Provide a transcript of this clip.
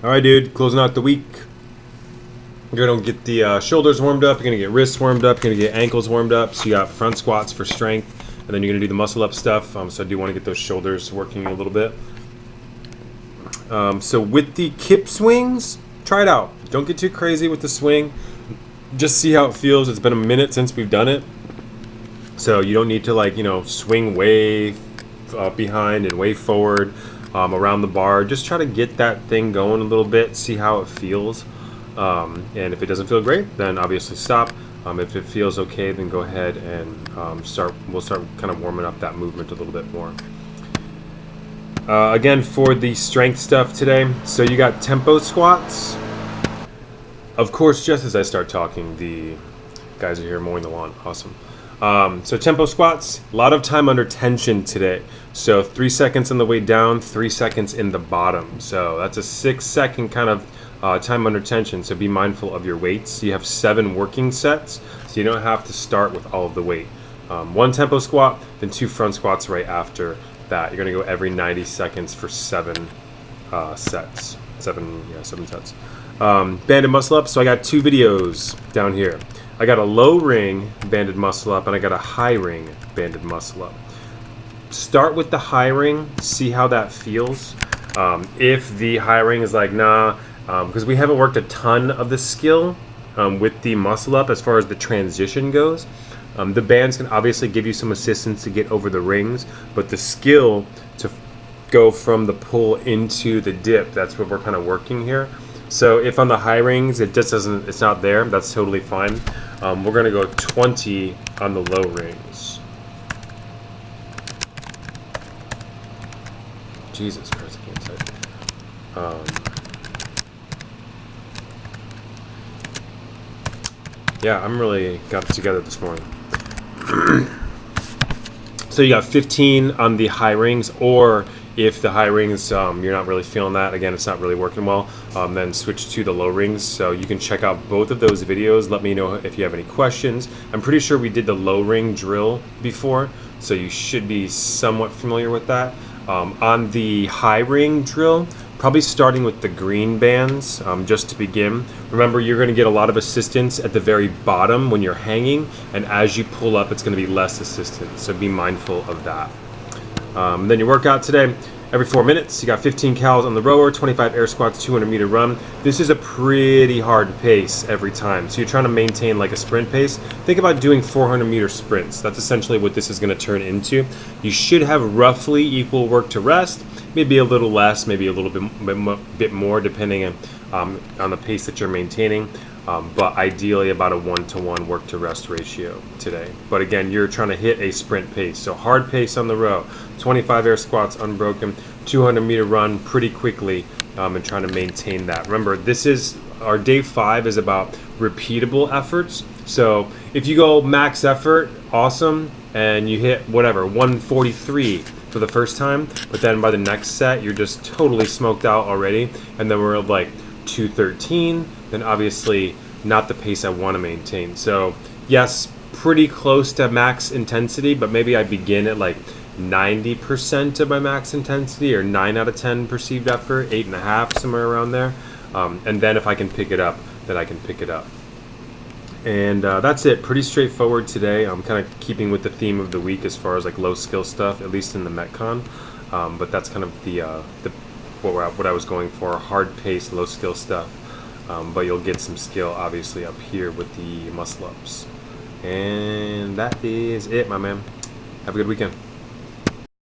All right, dude, closing out the week. You're gonna get the shoulders warmed up. You're gonna get wrists warmed up. You're gonna get ankles warmed up. So you got front squats for strength, and then you're gonna do the muscle up stuff. So I do want to get those shoulders working a little bit. So with the kip swings, try it out. Don't get too crazy with the swing. Just see how it feels. It's been a minute since we've done it, so you don't need to swing way behind and way forward around the bar. Just try to get that thing going a little bit. See how it feels. And if it doesn't feel great, then obviously stop. If it feels okay, then go ahead and we'll start kind of warming up that movement a little bit more. Again, for the strength stuff today, so you got tempo squats. Of course, just as I start talking, the guys are here mowing the lawn. Awesome. So tempo squats, a lot of time under tension today. So 3 seconds on the way down, 3 seconds in the bottom. So that's a 6-second kind of time under tension. So be mindful of your weights. You have 7 working sets, so you don't have to start with all of the weight. 1 tempo squat, then 2 front squats right after that. You're gonna go every 90 seconds for 7 sets. 7 sets. Banded muscle up. So I got 2 videos down here. I got a low ring banded muscle up, and I got a high ring banded muscle up. Start with the high ring, see how that feels. If the high ring is like, nah, because we haven't worked a ton of the skill with the muscle up as far as the transition goes. The bands can obviously give you some assistance to get over the rings, but the skill to go from the pull into the dip, that's what we're kind of working here. So if on the high rings it's not there, that's totally fine. We're gonna go 20 on the low rings. Jesus Christ, I can't type. Yeah, I'm really got it together this morning. So you got 15 on the high rings, or if the high rings you're not really feeling that, again it's not really working well, then switch to the low rings. So you can check out both of those videos. Let me know if you have any questions. I'm pretty sure we did the low ring drill before, so you should be somewhat familiar with that. On the high ring drill, probably starting with the green bands just to begin. Remember, you're going to get a lot of assistance at the very bottom when you're hanging, and as you pull up it's going to be less assistance, so be mindful of that. Then your workout today, every 4 minutes, you got 15 cals on the rower, 25 air squats, 200 meter run. This is a pretty hard pace every time. So you're trying to maintain like a sprint pace. Think about doing 400 meter sprints. That's essentially what this is going to turn into. You should have roughly equal work to rest, maybe a little less, maybe a little bit more depending on the pace that you're maintaining. But ideally about a 1-to-1 work to rest ratio today. But again, you're trying to hit a sprint pace. So hard pace on the row, 25 air squats unbroken, 200 meter run pretty quickly, and trying to maintain that. Remember, this is our day 5 is about repeatable efforts. So if you go max effort, awesome, and you hit whatever 143 for the first time, but then by the next set you're just totally smoked out already, and then we're like 213, then obviously not the pace I want to maintain. So yes, pretty close to max intensity, but maybe I begin at like 90% of my max intensity, or 9 out of 10 perceived effort, 8.5, somewhere around there. And then if I can pick it up, then I can pick it up. And that's it. Pretty straightforward today. I'm kind of keeping with the theme of the week as far as like low skill stuff, at least in the Metcon. But that's kind of what I was going for, hard pace, low skill stuff. But you'll get some skill obviously up here with the muscle ups. And that is it, my man. Have a good weekend.